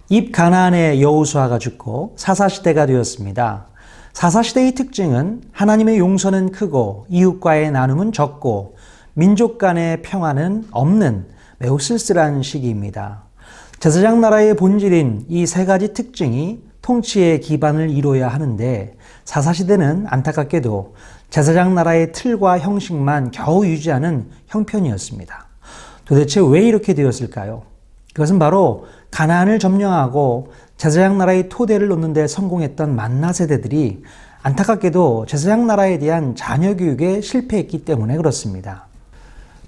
입가나안의 여호수아가 죽고 사사시대가 되었습니다. 사사시대의 특징은 하나님의 용서는 크고 이웃과의 나눔은 적고 민족 간의 평화는 없는 매우 쓸쓸한 시기입니다. 제사장 나라의 본질인 이 세 가지 특징이 통치의 기반을 이루어야 하는데 사사시대는 안타깝게도 제사장 나라의 틀과 형식만 겨우 유지하는 형편이었습니다. 도대체 왜 이렇게 되었을까요? 그것은 바로 가나안을 점령하고 제사장 나라의 토대를 놓는 데 성공했던 만나 세대들이 안타깝게도 제사장 나라에 대한 자녀 교육에 실패했기 때문에 그렇습니다.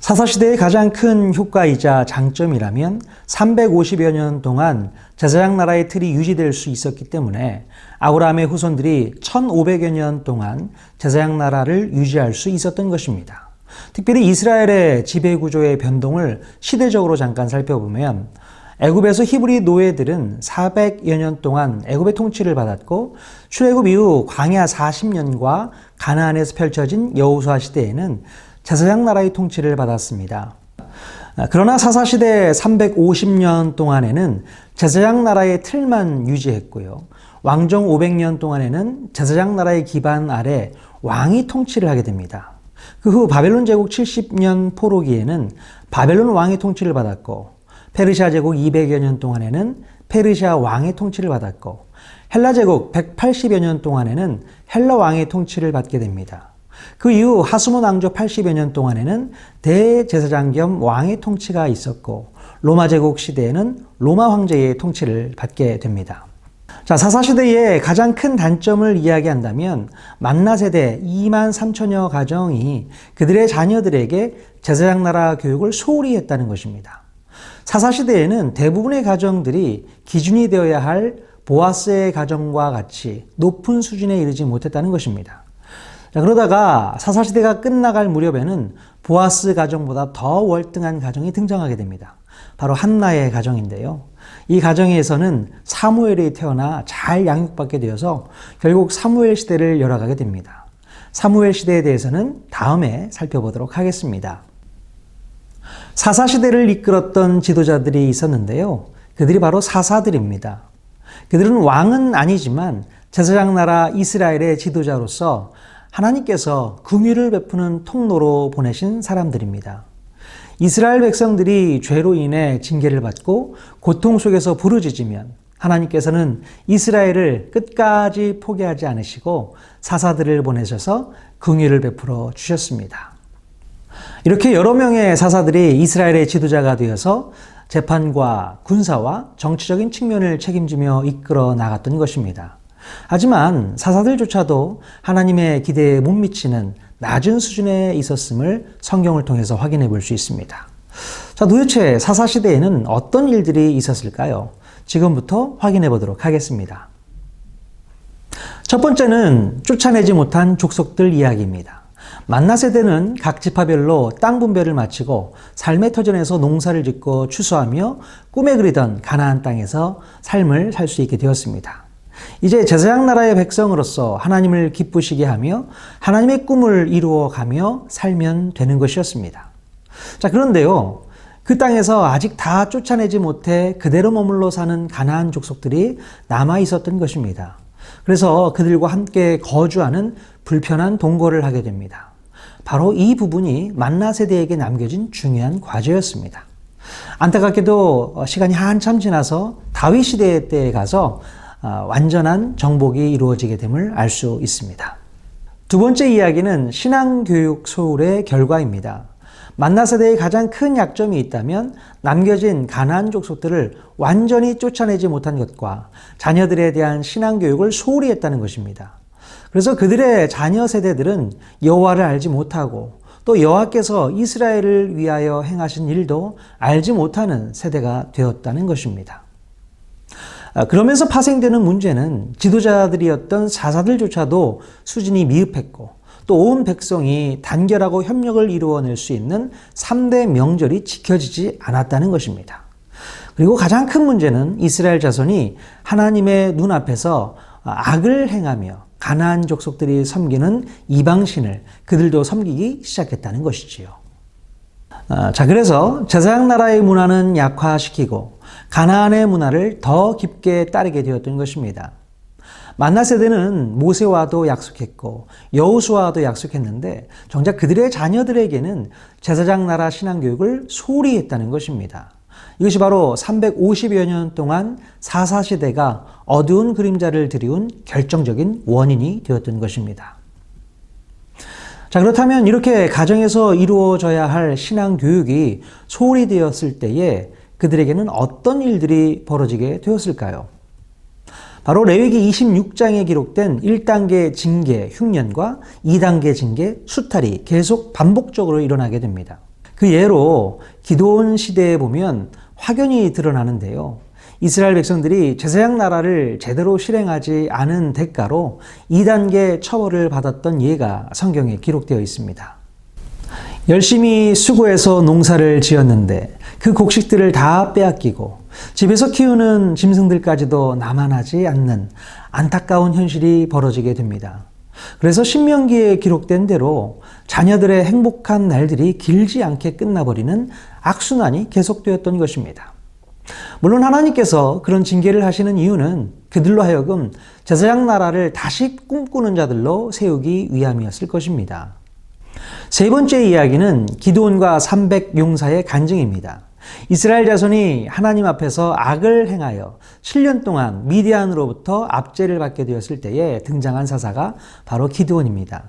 사사시대의 가장 큰 효과이자 장점이라면 350여 년 동안 제사장 나라의 틀이 유지될 수 있었기 때문에 아브라함의 후손들이 1500여 년 동안 제사장 나라를 유지할 수 있었던 것입니다. 특별히 이스라엘의 지배구조의 변동을 시대적으로 잠깐 살펴보면 애굽에서 히브리 노예들은 400여 년 동안 애굽의 통치를 받았고 출애굽 이후 광야 40년과 가나안에서 펼쳐진 여호수아 시대에는 제사장 나라의 통치를 받았습니다. 그러나 사사시대 350년 동안에는 제사장 나라의 틀만 유지했고요. 왕정 500년 동안에는 제사장 나라의 기반 아래 왕이 통치를 하게 됩니다. 그 후 바벨론 제국 70년 포로기에는 바벨론 왕의 통치를 받았고 페르시아 제국 200여 년 동안에는 페르시아 왕의 통치를 받았고 헬라 제국 180여 년 동안에는 헬라 왕의 통치를 받게 됩니다. 그 이후 하스몬 왕조 80여 년 동안에는 대제사장 겸 왕의 통치가 있었고 로마 제국 시대에는 로마 황제의 통치를 받게 됩니다. 자, 사사시대의 가장 큰 단점을 이야기한다면 만나 세대 2만 3천여 가정이 그들의 자녀들에게 제사장 나라 교육을 소홀히 했다는 것입니다. 사사시대에는 대부분의 가정들이 기준이 되어야 할 보아스의 가정과 같이 높은 수준에 이르지 못했다는 것입니다. 자, 그러다가 사사시대가 끝나갈 무렵에는 보아스 가정보다 더 월등한 가정이 등장하게 됩니다. 바로 한나의 가정인데요. 이 가정에서는 사무엘이 태어나 잘 양육받게 되어서 결국 사무엘 시대를 열어가게 됩니다. 사무엘 시대에 대해서는 다음에 살펴보도록 하겠습니다. 사사시대를 이끌었던 지도자들이 있었는데요. 그들이 바로 사사들입니다. 그들은 왕은 아니지만 제사장 나라 이스라엘의 지도자로서 하나님께서 긍휼을 베푸는 통로로 보내신 사람들입니다. 이스라엘 백성들이 죄로 인해 징계를 받고 고통 속에서 부르짖으면 하나님께서는 이스라엘을 끝까지 포기하지 않으시고 사사들을 보내셔서 긍휼을 베풀어 주셨습니다. 이렇게 여러 명의 사사들이 이스라엘의 지도자가 되어서 재판과 군사와 정치적인 측면을 책임지며 이끌어 나갔던 것입니다. 하지만 사사들조차도 하나님의 기대에 못 미치는 낮은 수준에 있었음을 성경을 통해서 확인해 볼 수 있습니다. 자, 도대체 사사시대에는 어떤 일들이 있었을까요? 지금부터 확인해 보도록 하겠습니다. 첫 번째는 쫓아내지 못한 족속들 이야기입니다. 만나 세대는 각 지파별로 땅 분배를 마치고 삶의 터전에서 농사를 짓고 추수하며 꿈에 그리던 가나안 땅에서 삶을 살 수 있게 되었습니다. 이제 제사장 나라의 백성으로서 하나님을 기쁘시게 하며 하나님의 꿈을 이루어가며 살면 되는 것이었습니다. 자, 그런데요, 그 땅에서 아직 다 쫓아내지 못해 그대로 머물러 사는 가나안 족속들이 남아 있었던 것입니다. 그래서 그들과 함께 거주하는 불편한 동거를 하게 됩니다. 바로 이 부분이 만나 세대에게 남겨진 중요한 과제였습니다. 안타깝게도 시간이 한참 지나서 다윗 시대 때에 가서 완전한 정복이 이루어지게 됨을 알 수 있습니다. 두 번째 이야기는 신앙교육 소홀의 결과입니다. 만나 세대의 가장 큰 약점이 있다면 남겨진 가나안 족속들을 완전히 쫓아내지 못한 것과 자녀들에 대한 신앙교육을 소홀히 했다는 것입니다. 그래서 그들의 자녀 세대들은 여호와를 알지 못하고 또 여호와께서 이스라엘을 위하여 행하신 일도 알지 못하는 세대가 되었다는 것입니다. 그러면서 파생되는 문제는 지도자들이었던 사사들조차도 수준이 미흡했고 또 온 백성이 단결하고 협력을 이루어낼 수 있는 3대 명절이 지켜지지 않았다는 것입니다. 그리고 가장 큰 문제는 이스라엘 자손이 하나님의 눈앞에서 악을 행하며 가나안 족속들이 섬기는 이방신을 그들도 섬기기 시작했다는 것이지요. 자, 그래서 제사장 나라의 문화는 약화시키고 가나안의 문화를 더 깊게 따르게 되었던 것입니다. 만나 세대는 모세와도 약속했고 여호수아와도 약속했는데 정작 그들의 자녀들에게는 제사장 나라 신앙교육을 소홀히 했다는 것입니다. 이것이 바로 350여 년 동안 사사시대가 어두운 그림자를 들이운 결정적인 원인이 되었던 것입니다. 자, 그렇다면 이렇게 가정에서 이루어져야 할 신앙교육이 소홀히 되었을 때에 그들에게는 어떤 일들이 벌어지게 되었을까요? 바로 레위기 26장에 기록된 1단계 징계, 흉년과 2단계 징계, 수탈이 계속 반복적으로 일어나게 됩니다. 그 예로 기드온 시대에 보면 확연히 드러나는데요. 이스라엘 백성들이 제사장 나라를 제대로 실행하지 않은 대가로 2단계 처벌을 받았던 예가 성경에 기록되어 있습니다. 열심히 수고해서 농사를 지었는데 그 곡식들을 다 빼앗기고 집에서 키우는 짐승들까지도 남아나지 않는 안타까운 현실이 벌어지게 됩니다. 그래서 신명기에 기록된 대로 자녀들의 행복한 날들이 길지 않게 끝나버리는 악순환이 계속되었던 것입니다. 물론 하나님께서 그런 징계를 하시는 이유는 그들로 하여금 제사장 나라를 다시 꿈꾸는 자들로 세우기 위함이었을 것입니다. 세 번째 이야기는 기드온과 300용사의 간증입니다. 이스라엘 자손이 하나님 앞에서 악을 행하여 7년 동안 미디안으로부터 압제를 받게 되었을 때에 등장한 사사가 바로 기드온입니다.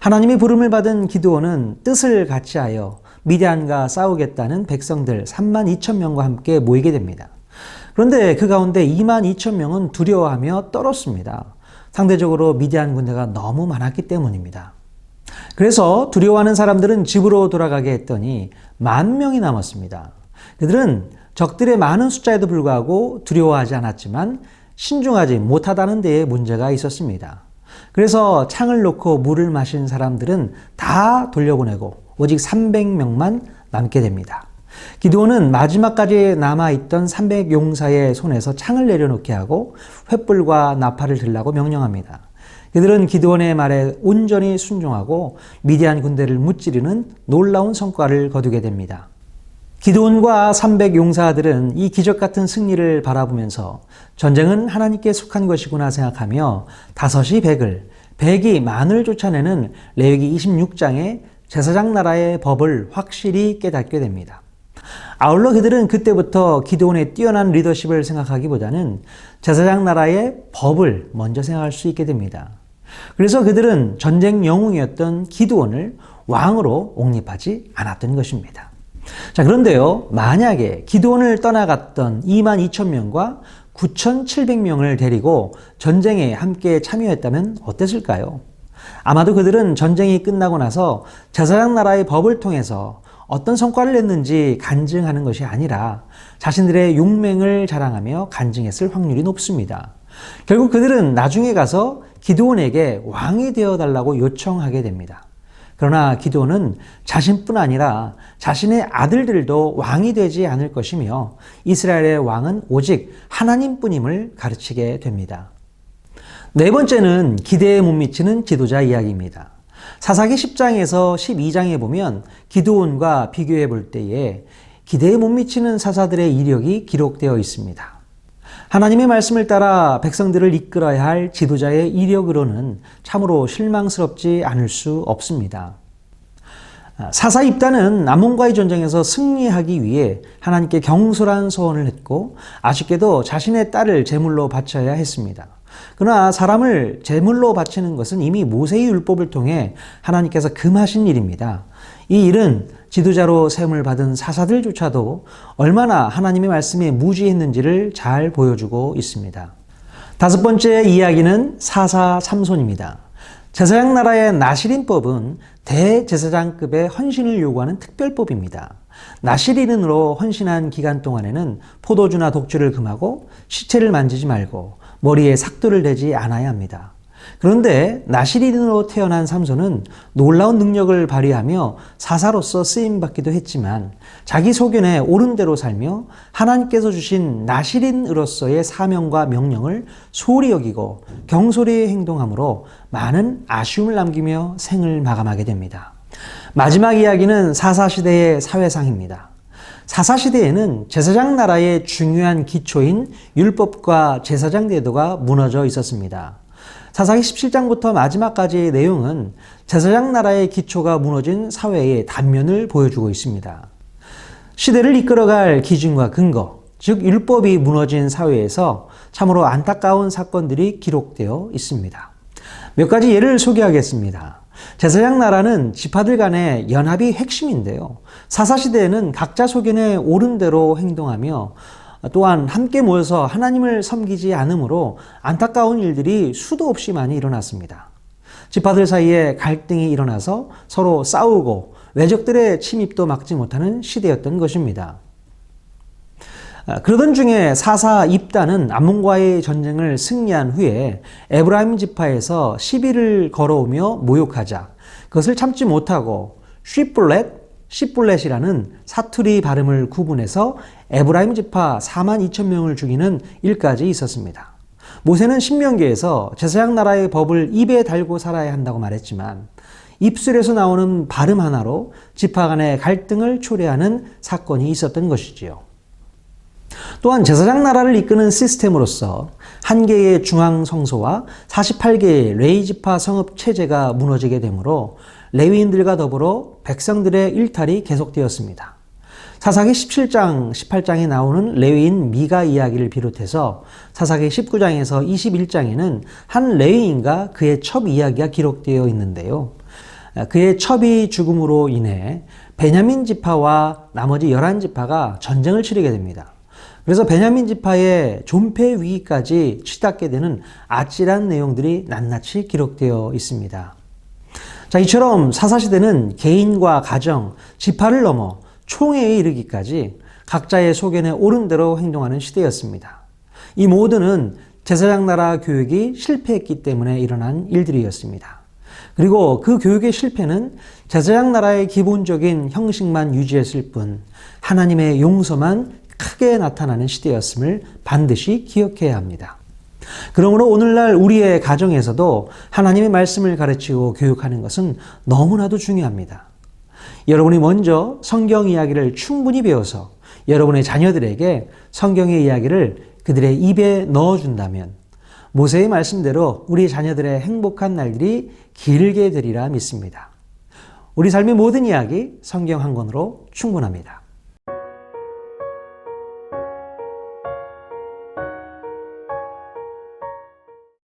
하나님이 부름을 받은 기드온은 뜻을 같이하여 미디안과 싸우겠다는 백성들 32,000명과 함께 모이게 됩니다. 그런데 그 가운데 22,000명은 두려워하며 떨었습니다. 상대적으로 미디안 군대가 너무 많았기 때문입니다. 그래서 두려워하는 사람들은 집으로 돌아가게 했더니 10,000명이 남았습니다. 그들은 적들의 많은 숫자에도 불구하고 두려워하지 않았지만 신중하지 못하다는 데에 문제가 있었습니다. 그래서 창을 놓고 물을 마신 사람들은 다 돌려보내고 오직 300명만 남게 됩니다. 기드온은 마지막까지 남아있던 300용사의 손에서 창을 내려놓게 하고 횃불과 나팔을 들라고 명령합니다. 그들은 기드온의 말에 온전히 순종하고 미디안 군대를 무찌르는 놀라운 성과를 거두게 됩니다. 기드온과 300용사들은 이 기적 같은 승리를 바라보면서 전쟁은 하나님께 속한 것이구나 생각하며 5이 100을, 100이 만을 쫓아내는 레위기 26장의 제사장 나라의 법을 확실히 깨닫게 됩니다. 아울러 그들은 그때부터 기드온의 뛰어난 리더십을 생각하기보다는 제사장 나라의 법을 먼저 생각할 수 있게 됩니다. 그래서 그들은 전쟁 영웅이었던 기드온을 왕으로 옹립하지 않았던 것입니다. 자, 그런데요, 만약에 기드온을 떠나갔던 22,000명과 9,700명을 데리고 전쟁에 함께 참여했다면 어땠을까요? 아마도 그들은 전쟁이 끝나고 나서 제사장 나라의 법을 통해서 어떤 성과를 냈는지 간증하는 것이 아니라 자신들의 용맹을 자랑하며 간증했을 확률이 높습니다. 결국 그들은 나중에 가서 기드온에게 왕이 되어달라고 요청하게 됩니다. 그러나 기드온은 자신뿐 아니라 자신의 아들들도 왕이 되지 않을 것이며 이스라엘의 왕은 오직 하나님뿐임을 가르치게 됩니다. 네 번째는 기대에 못 미치는 지도자 이야기입니다. 사사기 10장에서 12장에 보면 기드온과 비교해 볼 때에 기대에 못 미치는 사사들의 이력이 기록되어 있습니다. 하나님의 말씀을 따라 백성들을 이끌어야 할 지도자의 이력으로는 참으로 실망스럽지 않을 수 없습니다. 사사 입단은 아몬과의 전쟁에서 승리하기 위해 하나님께 경솔한 소원을 했고 아쉽게도 자신의 딸을 제물로 바쳐야 했습니다. 그러나 사람을 제물로 바치는 것은 이미 모세의 율법을 통해 하나님께서 금하신 일입니다. 이 일은 지도자로 세움을 받은 사사들조차도 얼마나 하나님의 말씀에 무지했는지를 잘 보여주고 있습니다. 다섯 번째 이야기는 사사 삼손입니다. 제사장 나라의 나실인법은 대제사장급의 헌신을 요구하는 특별법입니다. 나실인으로 헌신한 기간 동안에는 포도주나 독주를 금하고 시체를 만지지 말고 머리에 삭도를 대지 않아야 합니다. 그런데 나실인으로 태어난 삼손은 놀라운 능력을 발휘하며 사사로서 쓰임받기도 했지만 자기 소견에 옳은 대로 살며 하나님께서 주신 나실인으로서의 사명과 명령을 소홀히 여기고 경솔히 행동함으로 많은 아쉬움을 남기며 생을 마감하게 됩니다. 마지막 이야기는 사사시대의 사회상입니다. 사사시대에는 제사장 나라의 중요한 기초인 율법과 제사장 제도가 무너져 있었습니다. 사사기 17장부터 마지막까지의 내용은 제사장 나라의 기초가 무너진 사회의 단면을 보여주고 있습니다. 시대를 이끌어갈 기준과 근거, 즉 율법이 무너진 사회에서 참으로 안타까운 사건들이 기록되어 있습니다. 몇 가지 예를 소개하겠습니다. 제사장 나라는 지파들 간의 연합이 핵심인데요. 사사시대에는 각자 소견에 옳은 대로 행동하며 또한 함께 모여서 하나님을 섬기지 않으므로 안타까운 일들이 수도 없이 많이 일어났습니다. 지파들 사이에 갈등이 일어나서 서로 싸우고 외적들의 침입도 막지 못하는 시대였던 것입니다. 그러던 중에 사사 입다는 암몬과의 전쟁을 승리한 후에 에브라임 지파에서 시비를 걸어오며 모욕하자 그것을 참지 못하고 시뿔렛이라는 사투리 발음을 구분해서 에브라임 지파 42,000명을 죽이는 일까지 있었습니다. 모세는 신명기에서 제사장 나라의 법을 입에 달고 살아야 한다고 말했지만 입술에서 나오는 발음 하나로 지파 간의 갈등을 초래하는 사건이 있었던 것이지요. 또한 제사장 나라를 이끄는 시스템으로서 한 개의 중앙 성소와 48개의 레위 지파 성읍 체제가 무너지게 되므로 레위인들과 더불어 백성들의 일탈이 계속되었습니다. 사사기 17장, 18장에 나오는 레위인 미가 이야기를 비롯해서 사사기 19장에서 21장에는 한 레위인과 그의 첩 이야기가 기록되어 있는데요. 그의 첩이 죽음으로 인해 베냐민 지파와 나머지 11지파가 전쟁을 치르게 됩니다. 그래서 베냐민 지파의 존폐 위기까지 치닫게 되는 아찔한 내용들이 낱낱이 기록되어 있습니다. 자, 이처럼 사사시대는 개인과 가정, 지파를 넘어 총회에 이르기까지 각자의 소견에 옳은 대로 행동하는 시대였습니다. 이 모두는 제사장 나라 교육이 실패했기 때문에 일어난 일들이었습니다. 그리고 그 교육의 실패는 제사장 나라의 기본적인 형식만 유지했을 뿐 하나님의 용서만 크게 나타나는 시대였음을 반드시 기억해야 합니다. 그러므로 오늘날 우리의 가정에서도 하나님의 말씀을 가르치고 교육하는 것은 너무나도 중요합니다. 여러분이 먼저 성경 이야기를 충분히 배워서 여러분의 자녀들에게 성경의 이야기를 그들의 입에 넣어준다면 모세의 말씀대로 우리 자녀들의 행복한 날들이 길게 되리라 믿습니다. 우리 삶의 모든 이야기 성경 한 권으로 충분합니다.